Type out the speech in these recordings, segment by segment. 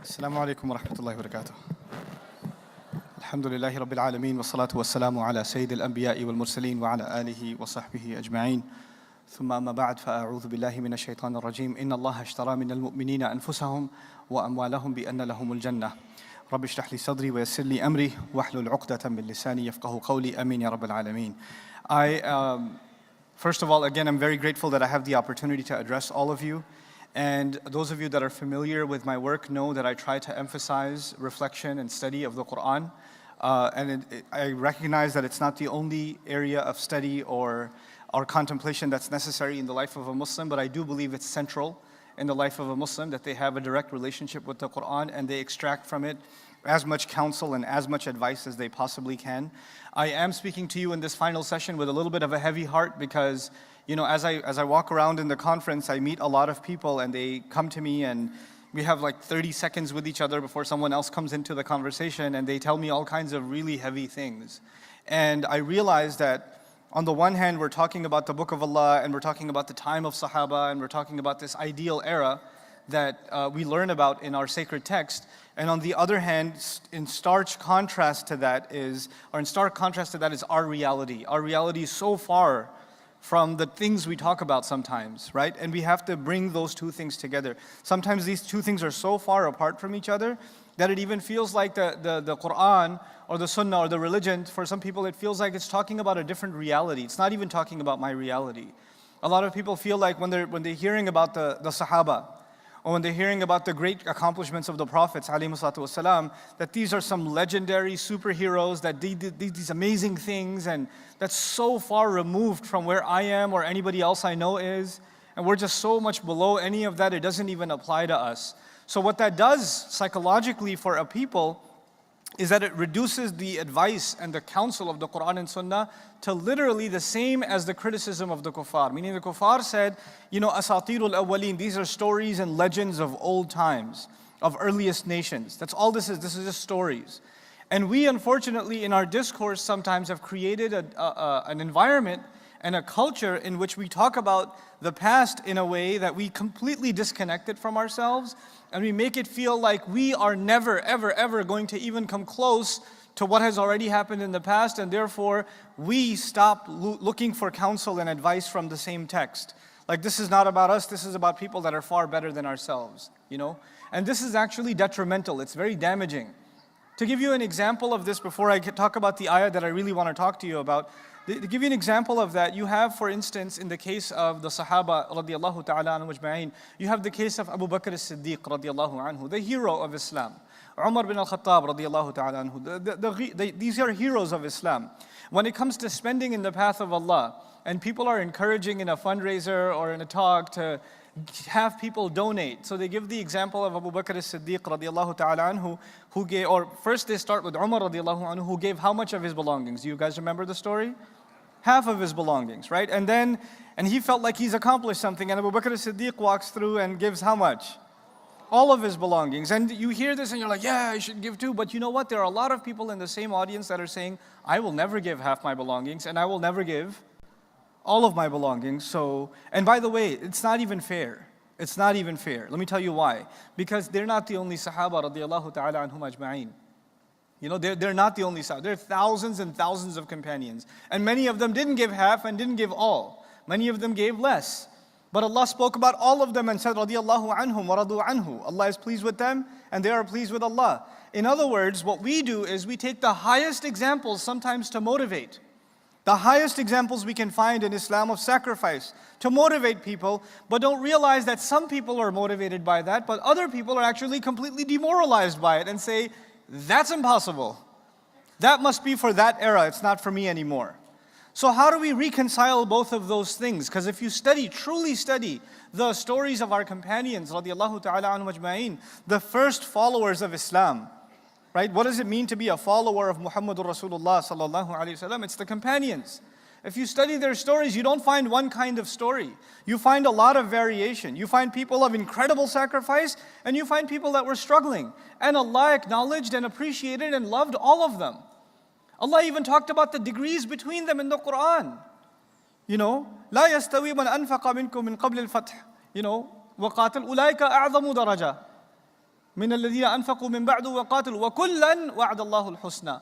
السلام عليكم ورحمة الله وبركاته. الحمد لله رب العالمين والصلاة والسلام على سيد الأنبياء والمرسلين وعلى آله وصحبه أجمعين. ثم أما بعد فأعوذ بالله من الشيطان الرجيم. إن الله اشترى من المؤمنين أنفسهم وأموالهم بأن لهم الجنة. رب اشرح لي صدري ويسر لي أمري واحلل عقدة من لساني يفقهوا قولي آمين يا رب العالمين. First of all, again, I'm very grateful that I have the opportunity to address all of you. And those of you that are familiar with my work know that I try to emphasize reflection and study of the Quran. I recognize that it's not the only area of study or contemplation that's necessary in the life of a Muslim, but I do believe it's central in the life of a Muslim that they have a direct relationship with the Quran and they extract from it as much counsel and as much advice as they possibly can. I am speaking to you in this final session with a little bit of a heavy heart because, you know, as I walk around in the conference, I meet a lot of people and they come to me and we have like 30 seconds with each other before someone else comes into the conversation and they tell me all kinds of really heavy things. And I realize that on the one hand, we're talking about the Book of Allah and we're talking about the time of Sahaba and we're talking about this ideal era that we learn about in our sacred text. And on the other hand, in stark contrast to that is our reality. Our reality is so far from the things we talk about sometimes, right? And we have to bring those two things together. Sometimes these two things are so far apart from each other that it even feels like the Quran or the Sunnah or the religion, for some people it feels like it's talking about a different reality. It's not even talking about my reality. A lot of people feel like when they're hearing about the Sahaba, or when they're hearing about the great accomplishments of the Prophets ﷺ, that these are some legendary superheroes that did these amazing things, and that's so far removed from where I am or anybody else I know is, and we're just so much below any of that, it doesn't even apply to us. So what that does psychologically for a people is that it reduces the advice and the counsel of the Quran and Sunnah to literally the same as the criticism of the kuffar. Meaning the kuffar said, you know, asatirul awwaleen, these are stories and legends of old times, of earliest nations. That's all this is just stories. And we unfortunately in our discourse sometimes have created an environment and a culture in which we talk about the past in a way that we completely disconnect it from ourselves, and we make it feel like we are never, ever, ever going to even come close to what has already happened in the past, and therefore we stop looking for counsel and advice from the same text. Like, this is not about us, this is about people that are far better than ourselves, you know? And this is actually detrimental, it's very damaging. To give you an example of this before I talk about the ayah that I really want to talk to you about, to give you an example of that, you have, for instance, in the case of the Sahaba radiallahu ta'ala anhu ajma'in, you have the case of Abu Bakr as-Siddiq radiallahu anhu, the hero of Islam. Umar bin al-Khattab radiallahu ta'ala anhu, these are heroes of Islam. When it comes to spending in the path of Allah, and people are encouraging in a fundraiser or in a talk to have people donate. So they give the example of Abu Bakr as-Siddiq radiallahu ta'ala anhu, who gave, or first they start with Umar radiallahu anhu, who gave how much of his belongings? Do you guys remember the story? Half of his belongings, right? And he felt like he's accomplished something, and Abu Bakr as-Siddiq walks through and gives how much? All of his belongings. And you hear this and you're like, yeah, I should give too. But you know what? There are a lot of people in the same audience that are saying, I will never give half my belongings, and I will never give all of my belongings. So, and by the way, it's not even fair. It's not even fair. Let me tell you why. Because they're not the only Sahaba radiallahu ta'ala anhum ajma'in. You know, they're not the only Sahaba. There are thousands and thousands of companions. And many of them didn't give half and didn't give all. Many of them gave less. But Allah spoke about all of them and said, radiallahu anhum wa radu anhu. Allah is pleased with them and they are pleased with Allah. In other words, what we do is we take the highest examples sometimes to motivate. The highest examples we can find in Islam of sacrifice to motivate people, but don't realize that some people are motivated by that, but other people are actually completely demoralized by it and say, that's impossible. That must be for that era, it's not for me anymore. So how do we reconcile both of those things? Because if you truly study the stories of our companions, radiallahu ta'ala anhum ajma'in, the first followers of Islam, right? What does it mean to be a follower of Muhammadur Rasulullah sallallahu alaihi wasallam? It's the companions. If you study their stories, you don't find one kind of story. You find a lot of variation. You find people of incredible sacrifice, and you find people that were struggling. And Allah acknowledged and appreciated and loved all of them. Allah even talked about the degrees between them in the Quran. You know, لا يستوي من أنفق منكم من قبل الفتح. You know, وقاتل أولئك أعظم درجة مِنَ الَّذِينَ أَنفَقُوا مِن بَعْدُ وَقَاتَلُوا وَكُلًّا وَعَدَ اللَّهُ الْحُسْنَى.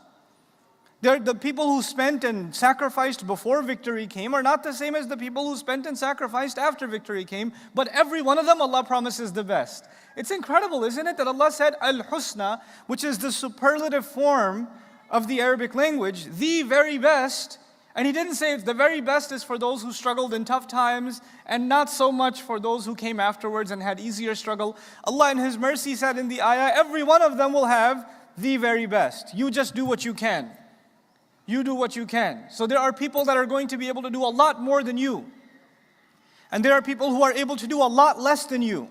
The people who spent and sacrificed before victory came are not the same as the people who spent and sacrificed after victory came, but every one of them Allah promises the best. It's incredible, isn't it, that Allah said al-husna, which is the superlative form of the Arabic language, the very best, and He didn't say it's the very best is for those who struggled in tough times and not so much for those who came afterwards and had easier struggle. Allah in His mercy said in the ayah, every one of them will have the very best. You just do what you can. You do what you can. So there are people that are going to be able to do a lot more than you. And there are people who are able to do a lot less than you.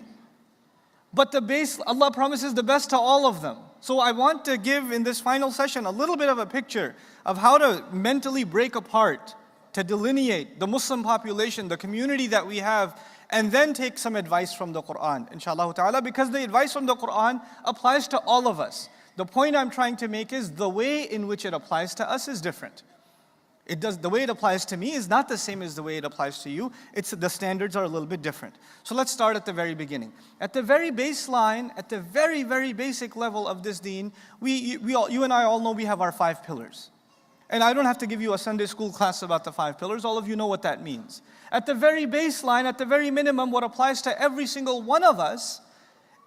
But the base, Allah promises the best to all of them. So I want to give in this final session a little bit of a picture of how to mentally break apart, to delineate the Muslim population, the community that we have, and then take some advice from the Quran, inshallah ta'ala, because the advice from the Quran applies to all of us. The point I'm trying to make is the way in which it applies to us is different. The way it applies to me is not the same as the way it applies to you. The standards are a little bit different. So let's start at the very beginning. At the very baseline, at the very, very basic level of this deen, you and I all know we have our 5 pillars. And I don't have to give you a Sunday school class about the 5 pillars. All of you know what that means. At the very baseline, at the very minimum, what applies to every single one of us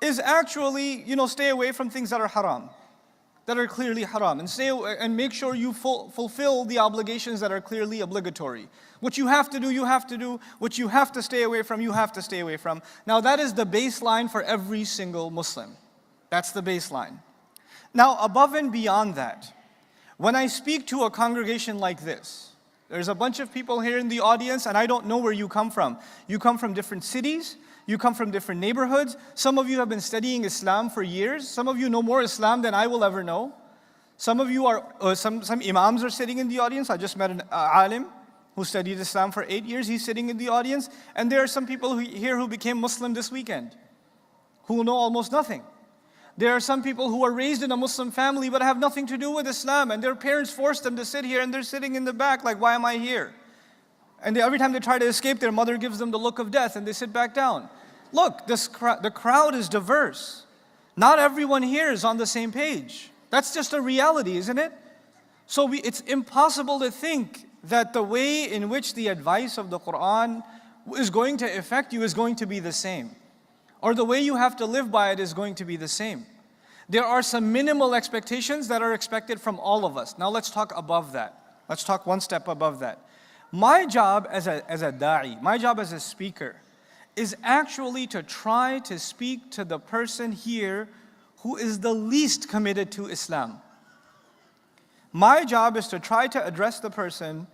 is actually, stay away from things that are haram, that are clearly haram, and make sure you fulfill the obligations that are clearly obligatory. What you have to do, you have to do. What you have to stay away from, you have to stay away from. Now that is the baseline for every single Muslim. That's the baseline. Now above and beyond that, when I speak to a congregation like this, there's a bunch of people here in the audience and I don't know where you come from. You come from different cities. You come from different neighborhoods. Some of you have been studying Islam for years. Some of you know more Islam than I will ever know. Some of you are, some imams are sitting in the audience. I just met an alim who studied Islam for 8 years. He's sitting in the audience. And there are some people here who became Muslim this weekend, who know almost nothing. There are some people who were raised in a Muslim family but have nothing to do with Islam. And their parents forced them to sit here and they're sitting in the back like, why am I here? And every time they try to escape, their mother gives them the look of death and they sit back down. Look, the crowd is diverse. Not everyone here is on the same page. That's just a reality, isn't it? So it's impossible to think that the way in which the advice of the Quran is going to affect you is going to be the same. Or the way you have to live by it is going to be the same. There are some minimal expectations that are expected from all of us. Now let's talk above that. Let's talk one step above that. My job as a da'i, my job as a speaker, is actually to try to speak to the person here who is the least committed to Islam. My job is to try to address the person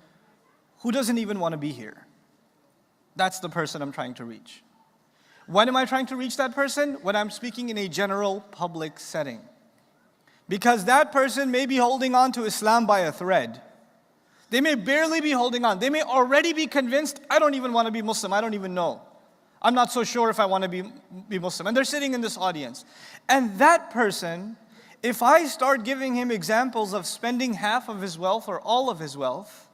who doesn't even want to be here. That's the person I'm trying to reach. When am I trying to reach that person? When I'm speaking in a general public setting. Because that person may be holding on to Islam by a thread. They may barely be holding on. They may already be convinced, I don't even want to be Muslim, I don't even know. I'm not so sure if I want to be Muslim. And they're sitting in this audience. And that person, if I start giving him examples of spending half of his wealth or all of his wealth,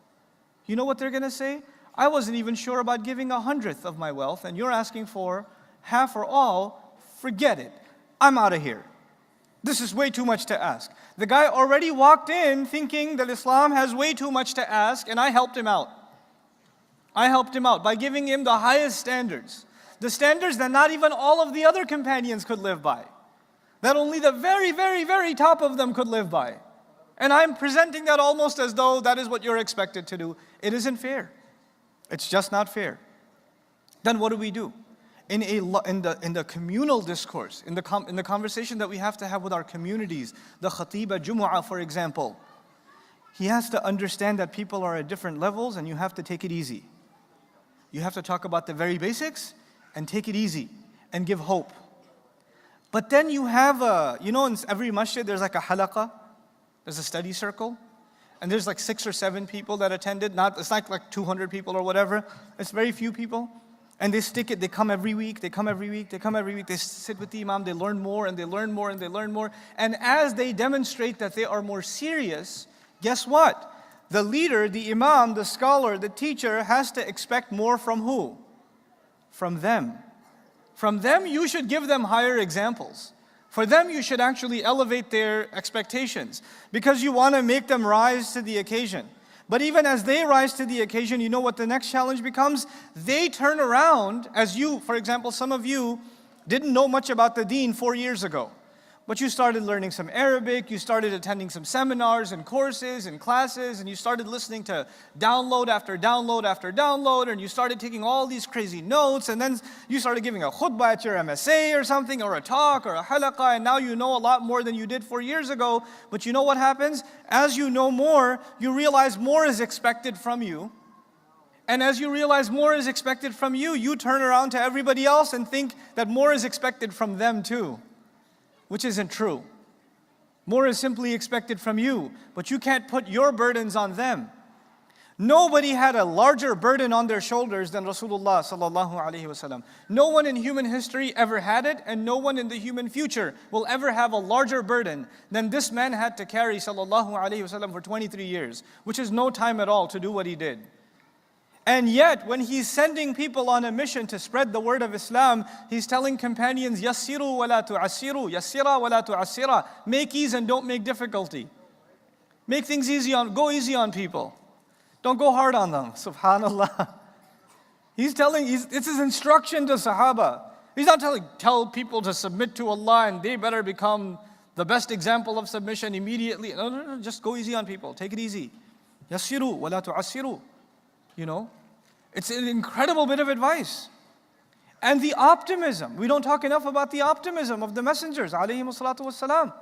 you know what they're going to say? I wasn't even sure about giving 1/100th of my wealth, and you're asking for half or all. Forget it. I'm out of here. This is way too much to ask. The guy already walked in thinking that Islam has way too much to ask, and I helped him out. I helped him out by giving him the highest standards. The standards that not even all of the other companions could live by. That only the very, very, very top of them could live by. And I'm presenting that almost as though that is what you're expected to do. It isn't fair. It's just not fair. Then what do? In the communal discourse, in the conversation that we have to have with our communities, the Khatiba Jumu'ah, for example, he has to understand that people are at different levels and you have to take it easy. You have to talk about the very basics and take it easy and give hope. But then you have in every masjid there's like a halaqah, there's a study circle, and there's like 6 or 7 people that attended. It's not like 200 people or whatever. It's very few people. And they stick it, they come every week, they sit with the imam, they learn more and they learn more and they learn more. And as they demonstrate that they are more serious, guess what? The leader, the imam, the scholar, the teacher has to expect more from who? From them. From them, you should give them higher examples. For them, you should actually elevate their expectations because you want to make them rise to the occasion. But even as they rise to the occasion, you know what the next challenge becomes? They turn around, as you, for example, some of you didn't know much about the deen 4 years ago. But you started learning some Arabic, you started attending some seminars and courses and classes, and you started listening to download after download after download, and you started taking all these crazy notes, and then you started giving a khutbah at your MSA or something, or a talk, or a halaqah, and now you know a lot more than you did 4 years ago. But you know what happens? As you know more, you realize more is expected from you. And as you realize more is expected from you, you turn around to everybody else and think that more is expected from them too. Which isn't true. More is simply expected from you, but you can't put your burdens on them. Nobody had a larger burden on their shoulders than Rasulullah sallallahu alaihi wasallam. No one in human history ever had it, and no one in the human future will ever have a larger burden than this man had to carry sallallahu alaihi wasallam for 23 years, which is no time at all to do what he did. And yet, when he's sending people on a mission to spread the word of Islam, he's telling companions, yassiru wa la tu'assiru, yassira wa la tu'assira. Make ease and don't make difficulty. Make things go easy on people. Don't go hard on them, subhanallah. It's his instruction to Sahaba. He's not tell people to submit to Allah and they better become the best example of submission immediately. No, just go easy on people, take it easy. Yassiru wa la tu'assiru. You know, it's an incredible bit of advice. And the optimism. We don't talk enough about the optimism of the messengers, alayhimus salatu wassalam.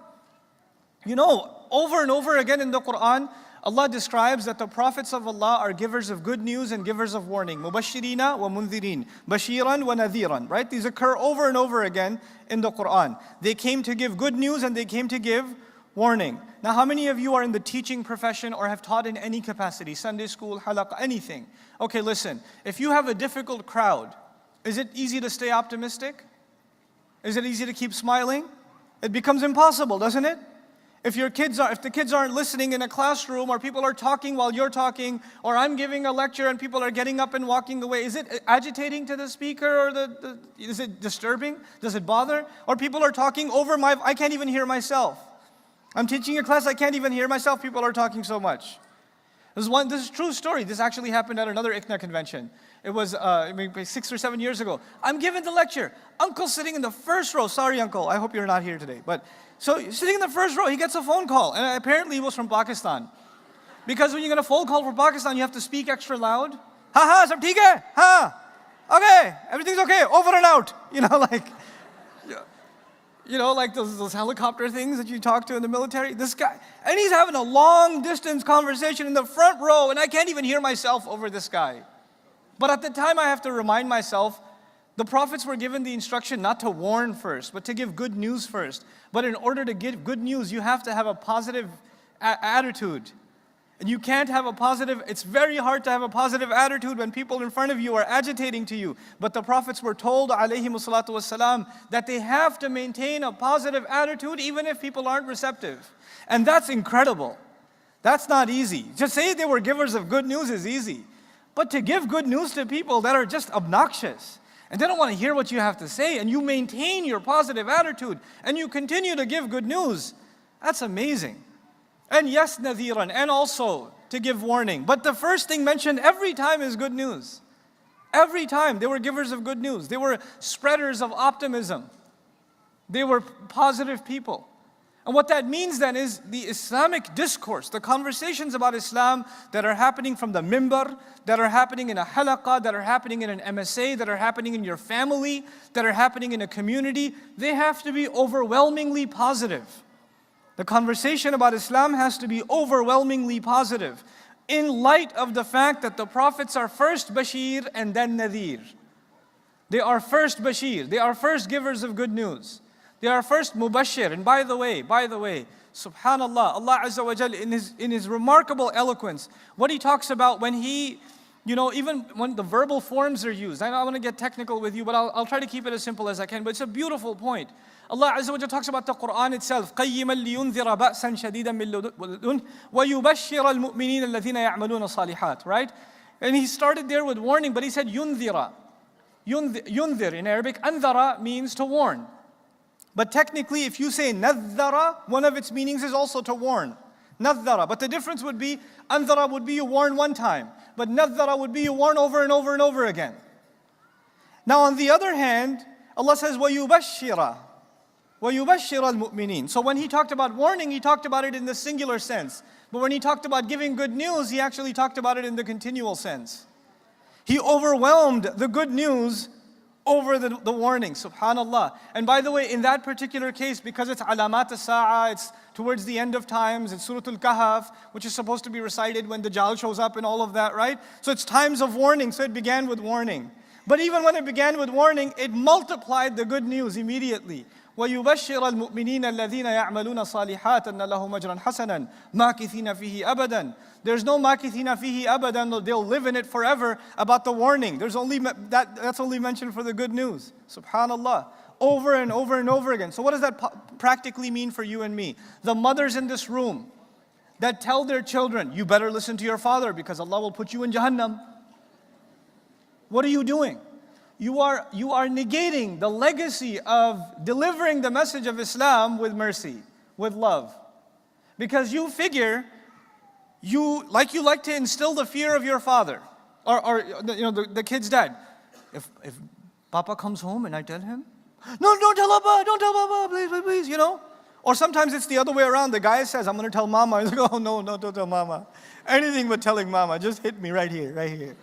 You know, over and over again in the Quran, Allah describes that the prophets of Allah are givers of good news and givers of warning. Mubashirina wa mundhirin, bashiran wa nadhiran. Right? These occur over and over again in the Quran. They came to give good news and they came to give warning. Now, how many of you are in the teaching profession or have taught in any capacity? Sunday school, halaqah, anything. Okay, listen. If you have a difficult crowd, is it easy to stay optimistic? Is it easy to keep smiling? It becomes impossible, doesn't it? If the kids aren't listening in a classroom, or people are talking while you're talking, or I'm giving a lecture and people are getting up and walking away, is it agitating to the speaker, or is it disturbing? Does it bother? Or people are talking over I can't even hear myself. I'm teaching a class, I can't even hear myself, people are talking so much. This is a true story. This actually happened at another ICNA convention. It was maybe 6 or 7 years ago. I'm giving the lecture. Uncle's sitting in the first row. Sorry, Uncle, I hope you're not here today. But so sitting in the first row, he gets a phone call. And apparently he was from Pakistan. Because when you get a phone call from Pakistan, you have to speak extra loud. Ha, sab theek hai? Ha, okay, everything's okay, over and out. Like those helicopter things that you talk to in the military. This guy, and he's having a long distance conversation in the front row, and I can't even hear myself over this guy. But at the time I have to remind myself, the prophets were given the instruction not to warn first, but to give good news first. But in order to give good news, you have to have a positive attitude. And you can't have it's very hard to have a positive attitude when people in front of you are agitating to you. But the prophets were told, alayhimus salatu wassalam, that they have to maintain a positive attitude even if people aren't receptive. And that's incredible. That's not easy. Just say they were givers of good news is easy. But to give good news to people that are just obnoxious, and they don't want to hear what you have to say, and you maintain your positive attitude, and you continue to give good news, that's amazing. And yes, nadhiran, and also to give warning. But the first thing mentioned every time is good news. Every time they were givers of good news. They were spreaders of optimism. They were positive people. And what that means then is the Islamic discourse, the conversations about Islam that are happening from the mimbar, that are happening in a halaqah, that are happening in an MSA, that are happening in your family, that are happening in a community, they have to be overwhelmingly positive. The conversation about Islam has to be overwhelmingly positive in light of the fact that the prophets are first Bashir and then Nadir. They are first Bashir, they are first givers of good news. They are first Mubashir. And by the way, subhanallah, Allah Azza wa Jal in His remarkable eloquence, what He talks about when He, even when the verbal forms are used. I want to get technical with you, but I'll try to keep it as simple as I can, but it's a beautiful point. Allah Azza wa Jalla talks about the Quran itself. قَيِّمًا لِيُنذِرَ بَأْسًا شَدِيدًا مِنْ لَدُنْهُ وَيُبَشِّرَ الْمُؤْمِنِينَ الَّذِينَ يَعْمَلُونَ الصَّالِحَاتِ. Right? And he started there with warning, but he said يُنذِرَ. Yunzir in Arabic, anzara means to warn. But technically, if you say nadhara, one of its meanings is also to warn. Nadhara. But the difference would be, andhara would be you warn one time. But nadhara would be you warn over and over and over again. Now on the other hand, Allah says, وَيُبَشِّرَ الْمُؤْمِنِينَ. So when He talked about warning, He talked about it in the singular sense. But when He talked about giving good news, He actually talked about it in the continual sense. He overwhelmed the good news over the warning, subhanallah. And by the way, in that particular case, because it's alamat as-sa'a, it's towards the end of times, it's Surah Al-Kahf, which is supposed to be recited when Dajjal shows up and all of that, right? So it's times of warning, so it began with warning. But even when it began with warning, it multiplied the good news immediately. وَيُبَشِّرَ الْمُؤْمِنِينَ الَّذِينَ يَعْمَلُونَ الصَّالِحَاتِ أَنَّ لَهُمْ أَجْرًا حَسَنًا مَاكِثِينَ فِيهِ أَبَدًا. There's no مَاكِثِينَ فِيهِ أَبَدًا, they'll live in it forever about the warning. There's only that's only mentioned for the good news. Subhanallah. Over and over and over again. So what does that practically mean for you and me? The mothers in this room that tell their children, you better listen to your father because Allah will put you in Jahannam. What are you doing? You are negating the legacy of delivering the message of Islam with mercy, with love. Because you figure, you like to instill the fear of your father, or the kid's dad. If Papa comes home and I tell him, no, don't tell Papa, please, Or sometimes it's the other way around. The guy says, I'm going to tell Mama. He's like, oh no, don't tell Mama. Anything but telling Mama, just hit me right here.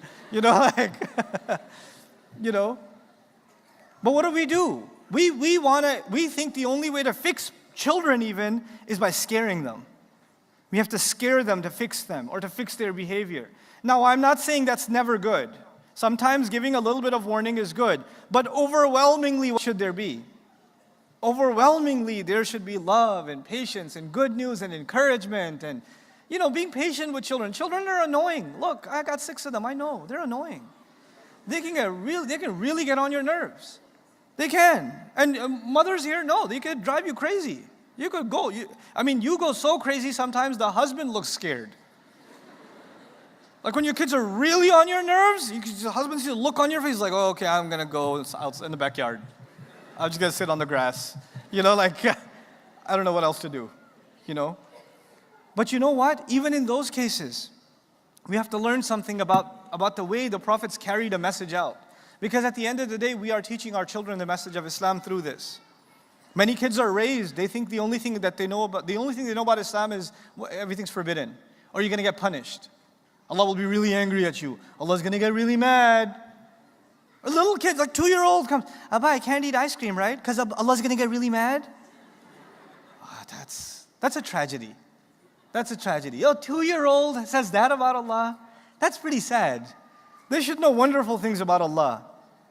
But what do? We think the only way to fix children even is by scaring them. We have to scare them to fix them or to fix their behavior. Now, I'm not saying that's never good. Sometimes giving a little bit of warning is good. But overwhelmingly, what should there be? Overwhelmingly, there should be love and patience and good news and encouragement and, being patient with children. Children are annoying. Look, I got 6 of them. I know, they're annoying. They can really get on your nerves. They can. And mothers here know, they could drive you crazy. You could go, you go so crazy sometimes the husband looks scared. Like when your kids are really on your nerves, the husband sees a look on your face like, oh, okay, I'm gonna go out in the backyard. I'm just gonna sit on the grass. I don't know what else to do, But you know what? Even in those cases, we have to learn something about the way the prophets carried a message out. Because at the end of the day, we are teaching our children the message of Islam through this. Many kids are raised, they think the only thing they know about Islam is everything's forbidden. Or you're going to get punished. Allah will be really angry at you. Allah's going to get really mad. A little kid, like 2-year-old comes, Abba, I can't eat ice cream, right? Because Allah's going to get really mad? Oh, that's a tragedy. That's a tragedy. A 2-year-old says that about Allah? That's pretty sad. They should know wonderful things about Allah.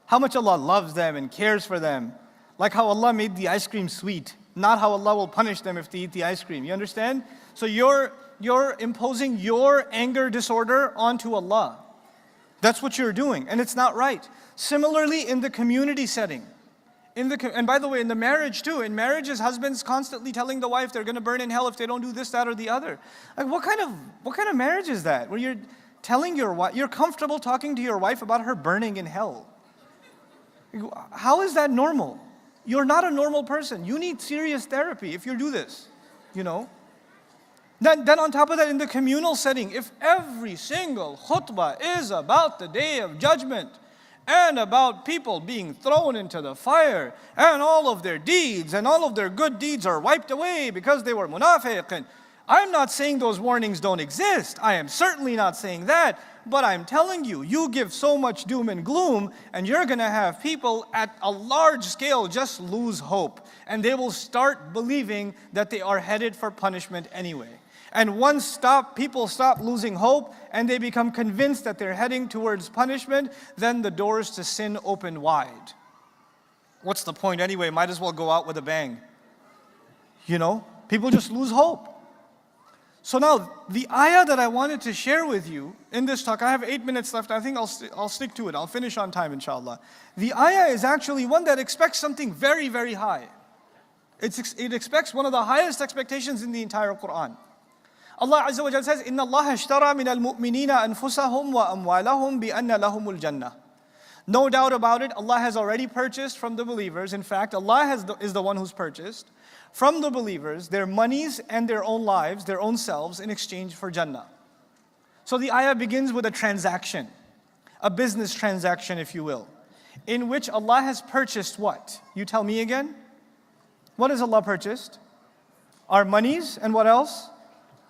How much Allah loves them and cares for them. Like how Allah made the ice cream sweet, not how Allah will punish them if they eat the ice cream. You understand? So you're imposing your anger disorder onto Allah. That's what you're doing, and it's not right. Similarly, in the community setting. And by the way, in the marriage too. In marriages, husbands constantly telling the wife they're going to burn in hell if they don't do this, that, or the other. Like what kind of marriage is that? Where you're telling your wife, you're comfortable talking to your wife about her burning in hell. How is that normal? You're not a normal person. You need serious therapy if you do this, Then on top of that, in the communal setting, if every single khutbah is about the day of judgment and about people being thrown into the fire and all of their deeds and all of their good deeds are wiped away because they were munafiq, and I'm not saying those warnings don't exist. I am certainly not saying that. But I'm telling you, you give so much doom and gloom, and you're going to have people at a large scale just lose hope. And they will start believing that they are headed for punishment anyway. And once people stop losing hope, and they become convinced that they're heading towards punishment, then the doors to sin open wide. What's the point anyway? Might as well go out with a bang. People just lose hope. So now, the ayah that I wanted to share with you in this talk, I have 8 minutes left. I think I'll stick to it. I'll finish on time, inshallah. The ayah is actually one that expects something very, very high. It expects one of the highest expectations in the entire Quran. Allah Azza wa Jalla says, إِنَّ اللَّهَ اشْتَرَى مِنَ الْمُؤْمِنِينَ أَنفُسَهُمْ وَأَمْوَالَهُمْ بِأَنَّ لَهُمُ الْجَنَّةِ. No doubt about it, Allah has already purchased from the believers. In fact, Allah is the one who's purchased from the believers their monies and their own lives, their own selves, in exchange for Jannah. So the ayah begins with a transaction, a business transaction, if you will, in which Allah has purchased what? You tell me again. What has Allah purchased? Our monies and what else?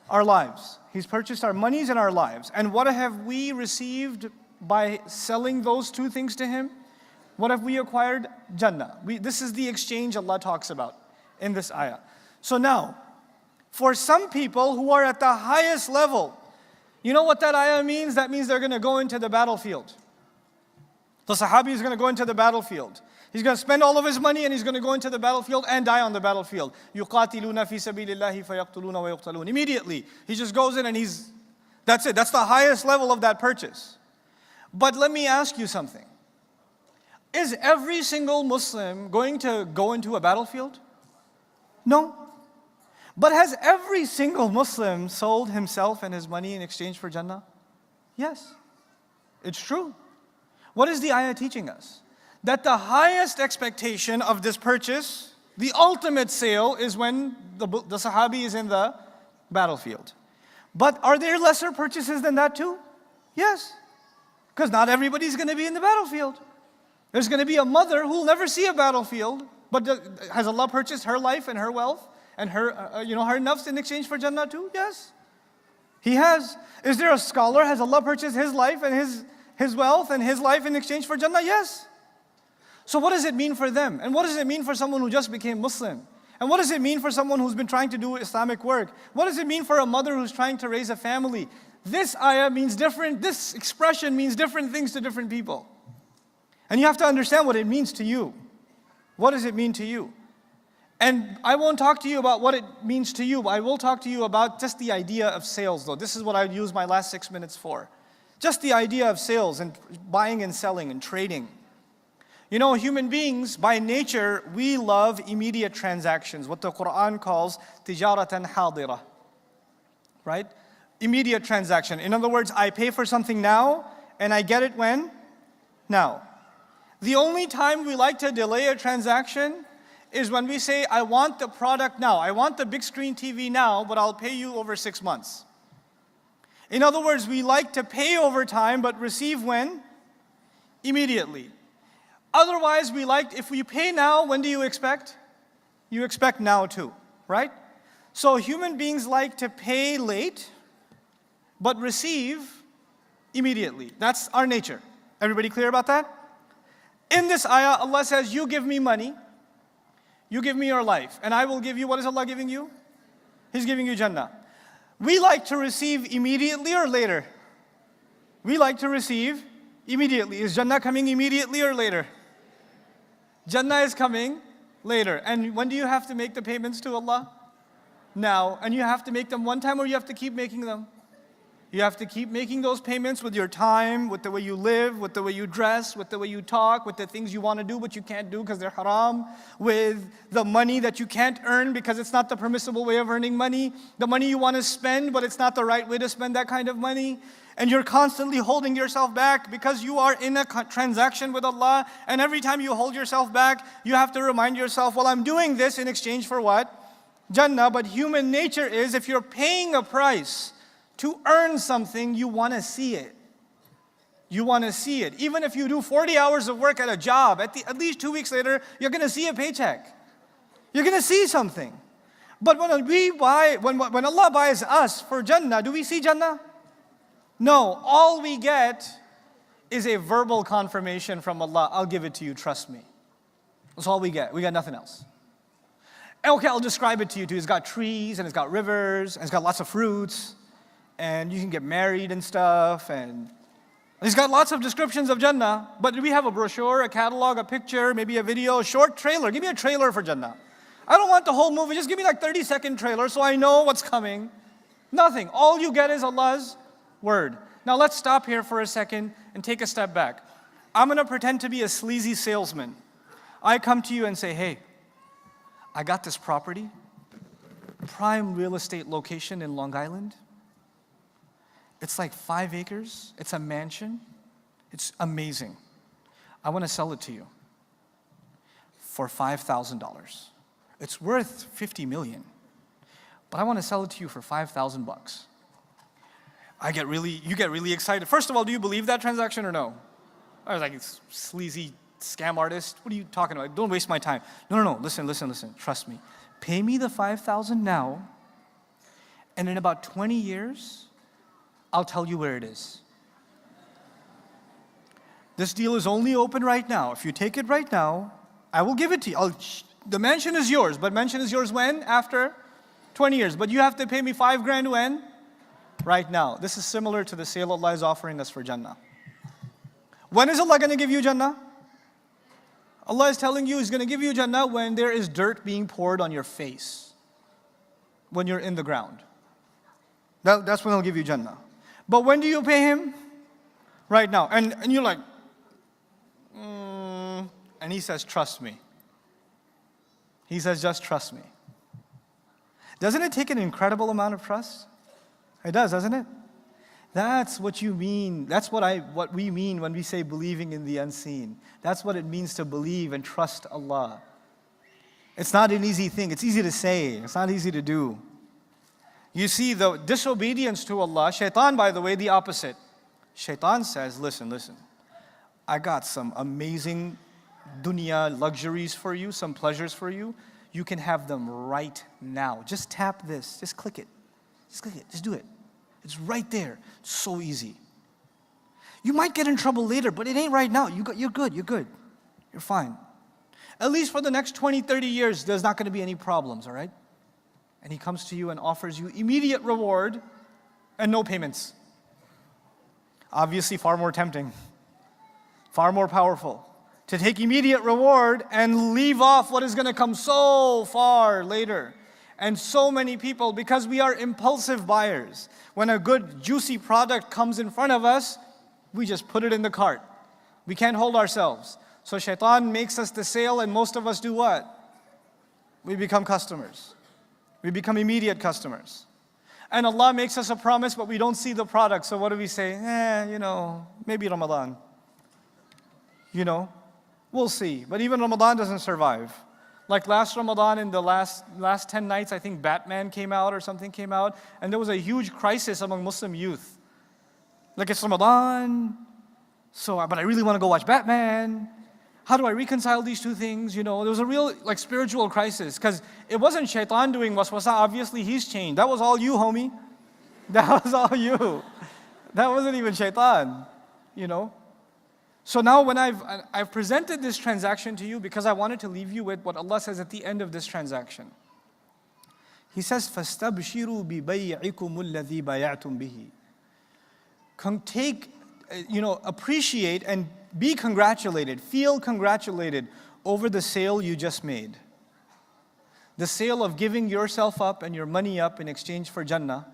Our lives. He's purchased our monies and our lives. And what have we received by selling those two things to Him? What have we acquired? Jannah. This is the exchange Allah talks about in this ayah. So now, for some people who are at the highest level, you know what that ayah means? That means they're going to go into the battlefield. The Sahabi is going to go into the battlefield. He's going to spend all of his money and he's going to go into the battlefield and die on the battlefield. يُقَاتِلُونَ فِي سَبِيلِ اللَّهِ فَيَقْتُلُونَ وَيُقْتَلُونَ. Immediately, he just goes in and that's it. That's the highest level of that purchase. But let me ask you something. Is every single Muslim going to go into a battlefield? No. But has every single Muslim sold himself and his money in exchange for Jannah? Yes. It's true. What is the ayah teaching us? That the highest expectation of this purchase, the ultimate sale, is when the Sahabi is in the battlefield. But are there lesser purchases than that too? Yes. Because not everybody's going to be in the battlefield. There's going to be a mother who will never see a battlefield, but has Allah purchased her life and her wealth and her nafs in exchange for Jannah too? Yes. He has. Is there a scholar? Has Allah purchased his life and his wealth and his life in exchange for Jannah? Yes. So what does it mean for them? And what does it mean for someone who just became Muslim? And what does it mean for someone who's been trying to do Islamic work? What does it mean for a mother who's trying to raise a family? This ayah means this expression means different things to different people. And you have to understand what it means to you. What does it mean to you? And I won't talk to you about what it means to you, but I will talk to you about just the idea of sales though. This is what I use my last 6 minutes for. Just the idea of sales and buying and selling and trading. You know, human beings, by nature, we love immediate transactions, what the Quran calls tijaratan hadira, right? Immediate transaction. In other words, I pay for something now, and I get it when? Now. The only time we like to delay a transaction is when we say, I want the product now. I want the big screen TV now, but I'll pay you over 6 months. In other words, we like to pay over time, but receive when? Immediately. Otherwise, if we pay now, when do you expect? You expect now too, right? So human beings like to pay late, but receive immediately. That's our nature. Everybody clear about that? In this ayah, Allah says, you give me money, you give me your life, and I will give you, what is Allah giving you? He's giving you Jannah. We like to receive immediately or later? We like to receive immediately. Is Jannah coming immediately or later? Jannah is coming later. And when do you have to make the payments to Allah? Now. And you have to make them one time, or you have to keep making them? You have to keep making those payments with your time, with the way you live, with the way you dress, with the way you talk, with the things you want to do but you can't do because they're haram, with the money that you can't earn because it's not the permissible way of earning money, the money you want to spend but it's not the right way to spend that kind of money. And you're constantly holding yourself back because you are in a transaction with Allah. And every time you hold yourself back, you have to remind yourself, well, I'm doing this in exchange for what? Jannah. But human nature is, if you're paying a price to earn something, you want to see it. You want to see it. Even if you do 40 hours of work at a job, at least 2 weeks later, you're going to see a paycheck. You're going to see something. But when Allah buys us for Jannah, do we see Jannah? No, all we get is a verbal confirmation from Allah. I'll give it to you, trust me. That's all we get. We got nothing else. Okay, I'll describe it to you too. It's got trees and it's got rivers and it's got lots of fruits and you can get married and stuff, and it's got lots of descriptions of Jannah. But do we have a brochure, a catalog, a picture, maybe a video, a short trailer? Give me a trailer for Jannah. I don't want the whole movie. Just give me like 30-second trailer so I know what's coming. Nothing. All you get is Allah's word. Now let's stop here for a second and take a step back. I'm going to pretend to be a sleazy salesman. I come to you and say, hey, I got this property, prime real estate location in Long Island. It's like 5 acres. It's a mansion. It's amazing. I want to sell it to you for $5,000. It's worth 50 million, but I want to sell it to you for 5,000 bucks. You get really excited. First of all, do you believe that transaction or no? I was like, it's sleazy scam artist. What are you talking about? Don't waste my time. No. Listen. Trust me. Pay me the 5,000 now, and in about 20 years, I'll tell you where it is. This deal is only open right now. If you take it right now, I will give it to you. The mansion is yours, but mansion is yours when? After 20 years. But you have to pay me $5,000 when? Right now. This is similar to the sale Allah is offering us for Jannah. When is Allah going to give you Jannah? Allah is telling you He's going to give you Jannah when there is dirt being poured on your face. When you're in the ground. That's when He'll give you Jannah. But when do you pay Him? Right now. And you're like, and He says, trust me. He says, just trust me. Doesn't it take an incredible amount of trust? It does, doesn't it? That's what you mean. That's what we mean when we say believing in the unseen. That's what it means to believe and trust Allah. It's not an easy thing. It's easy to say. It's not easy to do. You see, the disobedience to Allah, shaitan, by the way, the opposite. Shaitan says, listen. I got some amazing dunya luxuries for you, some pleasures for you. You can have them right now. Just tap this. Just click it. Just do it. It's right there. It's so easy. You might get in trouble later, but it ain't right now. You're good. You're fine. At least for the next 20, 30 years, there's not going to be any problems, all right? And he comes to you and offers you immediate reward and no payments. Obviously far more tempting, far more powerful. To take immediate reward and leave off what is going to come so far later. And so many people, because we are impulsive buyers, when a good juicy product comes in front of us, we just put it in the cart. We can't hold ourselves. So shaitan makes us the sale, and most of us do what? We become customers. We become immediate customers. And Allah makes us a promise, but we don't see the product. So what do we say? Maybe Ramadan. We'll see. But even Ramadan doesn't survive. Like last Ramadan, in the last 10 nights, I think Batman came out or something came out, and there was a huge crisis among Muslim youth. Like, it's Ramadan, but I really want to go watch Batman. How do I reconcile these two things? There was a real spiritual crisis, because it wasn't shaitan doing waswasa. Obviously, he's changed. That was all you, homie. That was all you. That wasn't even shaitan, So now when I've presented this transaction to you because I wanted to leave you with what Allah says at the end of this transaction. He says, فَاسْتَبْشِرُوا بِبَيْعِكُمُ الَّذِي بَيَعْتُمْ بِهِ. Appreciate and be congratulated, feel congratulated over the sale you just made. The sale of giving yourself up and your money up in exchange for Jannah.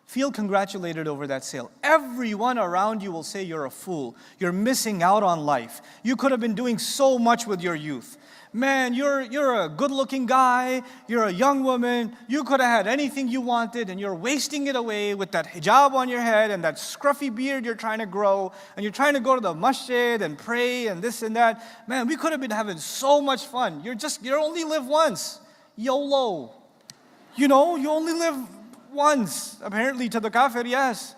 Feel congratulated over that sale. Everyone around you will say you're a fool. You're missing out on life. You could have been doing so much with your youth. Man, you're a good-looking guy. You're a young woman. You could have had anything you wanted, and you're wasting it away with that hijab on your head and that scruffy beard you're trying to grow, and you're trying to go to the masjid and pray and this and that. Man, we could have been having so much fun. You only live once. YOLO. You only live once, apparently to the kafir, yes.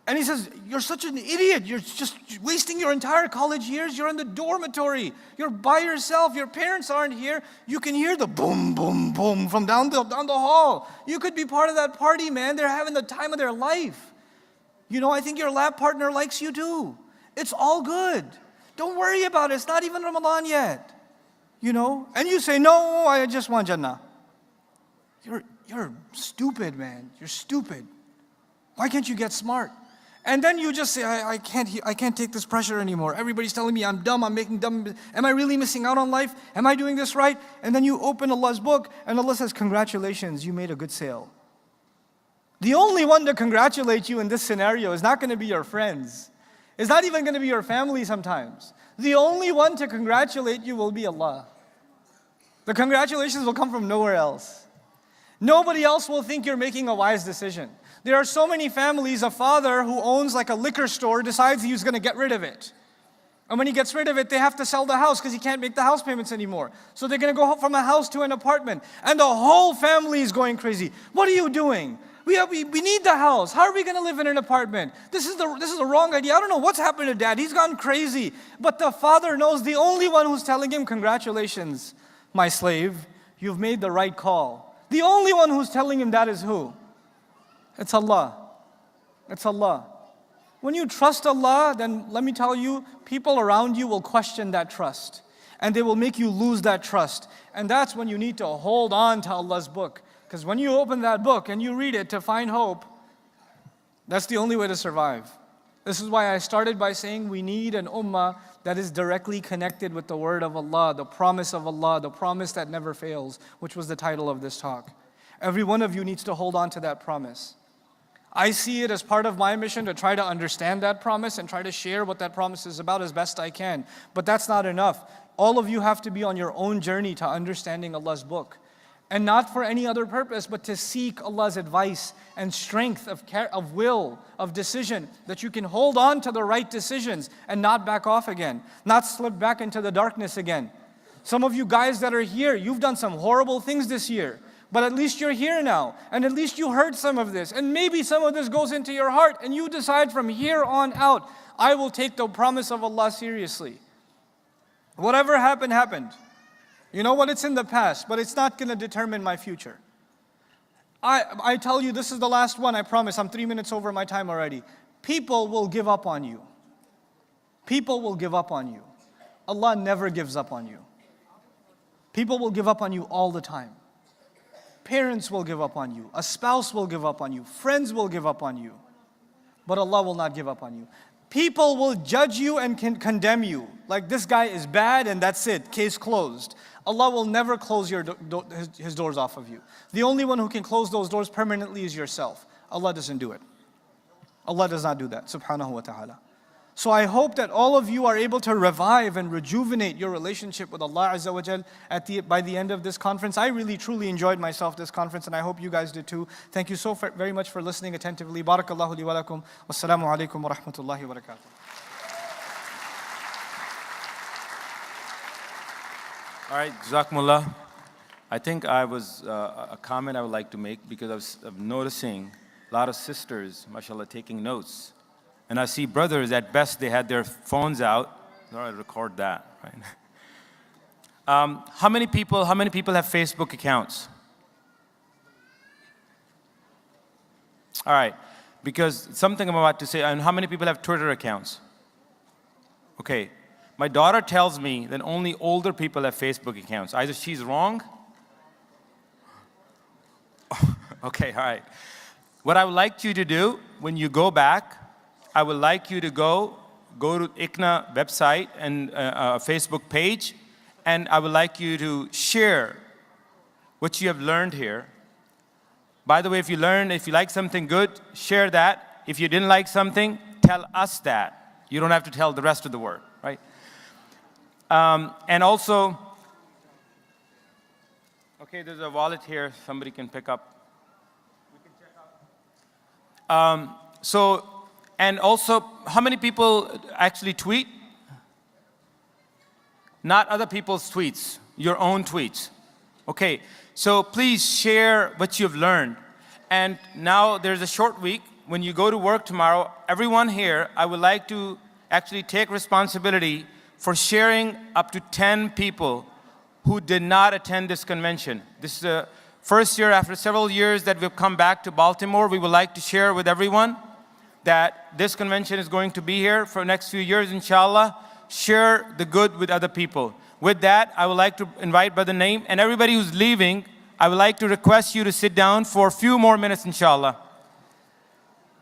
And he says, you're such an idiot. You're just wasting your entire college years. You're in the dormitory. You're by yourself. Your parents aren't here. You can hear the boom, boom, boom from down the hall. You could be part of that party, man. They're having the time of their life. I think your lab partner likes you too. It's all good. Don't worry about it. It's not even Ramadan yet. And you say, no, I just want Jannah. You're stupid, man. You're stupid. Why can't you get smart? And then you just say, I can't take this pressure anymore. Everybody's telling me I'm dumb, I'm making dumb. Am I really missing out on life? Am I doing this right? And then you open Allah's book, and Allah says, congratulations, you made a good sale. The only one to congratulate you in this scenario is not going to be your friends. It's not even going to be your family sometimes. The only one to congratulate you will be Allah. The congratulations will come from nowhere else. Nobody else will think you're making a wise decision. There are so many families, a father who owns like a liquor store decides he's going to get rid of it. And when he gets rid of it, they have to sell the house because he can't make the house payments anymore. So they're going to go from a house to an apartment. And the whole family is going crazy. What are you doing? We need the house. How are we going to live in an apartment? This is the wrong idea. I don't know what's happened to dad. He's gone crazy. But the father knows the only one who's telling him, congratulations, my slave. You've made the right call. The only one who's telling him that is who? It's Allah. It's Allah. When you trust Allah, then let me tell you, people around you will question that trust. And they will make you lose that trust. And that's when you need to hold on to Allah's book. Because when you open that book and you read it to find hope, that's the only way to survive. This is why I started by saying we need an ummah that is directly connected with the word of Allah, the promise of Allah, the promise that never fails, which was the title of this talk. Every one of you needs to hold on to that promise. I see it as part of my mission to try to understand that promise and try to share what that promise is about as best I can. But that's not enough. All of you have to be on your own journey to understanding Allah's book. And not for any other purpose, but to seek Allah's advice and strength of will, of decision, that you can hold on to the right decisions and not back off again, not slip back into the darkness again. Some of you guys that are here, you've done some horrible things this year. But at least you're here now, and at least you heard some of this, and maybe some of this goes into your heart, and you decide from here on out, I will take the promise of Allah seriously. Whatever happened, happened. You know what? It's in the past, but it's not going to determine my future. I tell you, this is the last one, I promise. I'm 3 minutes over my time already. People will give up on you. People will give up on you. Allah never gives up on you. People will give up on you all the time. Parents will give up on you. A spouse will give up on you. Friends will give up on you. But Allah will not give up on you. People will judge you and can condemn you. Like, this guy is bad and that's it, case closed. Allah will never close His doors off of you. The only one who can close those doors permanently is yourself. Allah doesn't do it. Allah does not do that, subhanahu wa ta'ala. So I hope that all of you are able to revive and rejuvenate your relationship with Allah Azza wa Jal by the end of this conference. I really truly enjoyed myself this conference, and I hope you guys did too. Thank you so very much for listening attentively. Barakallahu li wa lakum. Wassalamu alaikum wa rahmatullahi wa barakatuh. All right, Jazakumullah. I think a comment I would like to make, because I was noticing a lot of sisters, mashallah, taking notes. And I see brothers, at best, they had their phones out. All right, record that, right? How many people have Facebook accounts? All right, because something I'm about to say, and how many people have Twitter accounts? Okay, my daughter tells me that only older people have Facebook accounts. Either she's wrong. Okay, all right. What I would like you to do when you go back, I would like you to go to ICNA website and Facebook page, and I would like you to share what you have learned here. By the way, if you like something good, share that. If you didn't like something, tell us that. You don't have to tell the rest of the world, right? And also, okay, there's a wallet here somebody can pick up. And also, how many people actually tweet? Not other people's tweets, your own tweets. Okay, so please share what you've learned. And now there's a short week. When you go to work tomorrow, everyone here, I would like to actually take responsibility for sharing up to 10 people who did not attend this convention. This is the first year after several years that we've come back to Baltimore. We would like to share with everyone that this convention is going to be here for the next few years, inshallah. Share the good with other people. With that, I would like to invite Brother Naeem, and everybody who's leaving, I would like to request you to sit down for a few more minutes, inshallah.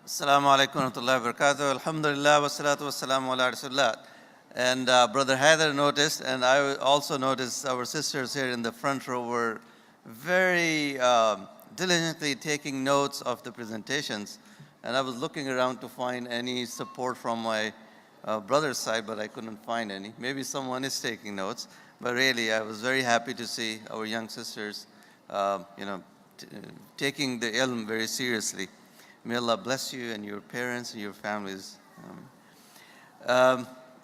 Assalamu alaikum wa rahmatullahi wa barakatuh. Alhamdulillah wa salatu wa salamu ala rasulullah. And Brother Haider noticed, and I also noticed, our sisters here in the front row were very diligently taking notes of the presentations. And I was looking around to find any support from my brother's side, but I couldn't find any. Maybe someone is taking notes, but really I was very happy to see our young sisters, taking the ilm very seriously. May Allah bless you and your parents and your families.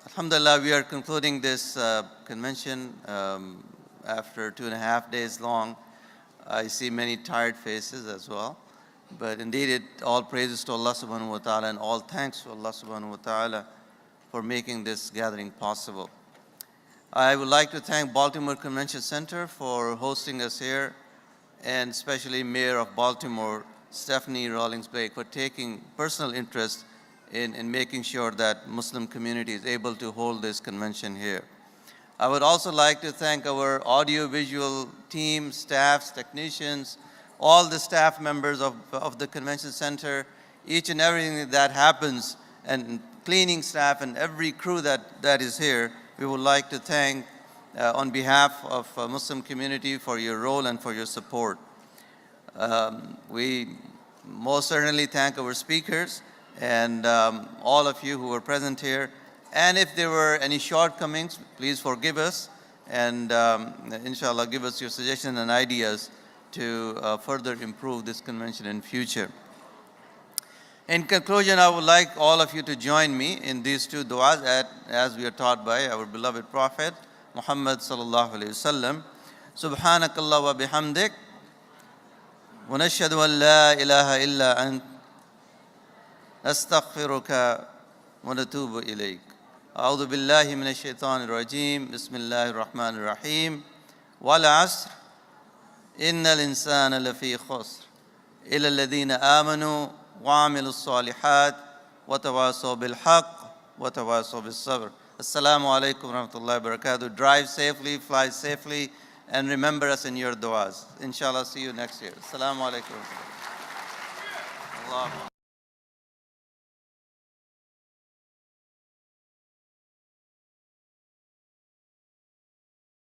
Alhamdulillah, we are concluding this convention after 2.5 days long. I see many tired faces as well. But indeed, all praises to Allah subhanahu wa ta'ala and all thanks to Allah subhanahu wa ta'ala for making this gathering possible. I would like to thank Baltimore Convention Center for hosting us here, and especially Mayor of Baltimore, Stephanie Rawlings-Blake, for taking personal interest in making sure that Muslim community is able to hold this convention here. I would also like to thank our audio-visual team, staffs, technicians, all the staff members of the convention center, each and everything that happens, and cleaning staff and every crew that is here. We would like to thank on behalf of Muslim community for your role and for your support. We most certainly thank our speakers and all of you who were present here. And if there were any shortcomings, please forgive us and inshallah give us your suggestions and ideas to further improve this convention in future. In conclusion, I would like all of you to join me in these two du'as as we are taught by our beloved Prophet Muhammad sallallahu alayhi wasallam. Subhanakallah wa bihamdik wa nashhadu an la ilaha illa ant nastaghfiruka wa natubu ilayk. A'udhu billahi minash shaitanir rajim. Bismillahir rahmanir rahim. Wal 'asr innal insana lafi khusr illa alladhina amanu وعملوا الصالحات وتواصوا بالحق وتواصوا بالصبر. Assalamu alaikum warahmatullahi wabarakatuh. Drive safely, fly safely, and remember us in your du'as. Inshallah, see you next year. Assalamu alaikum.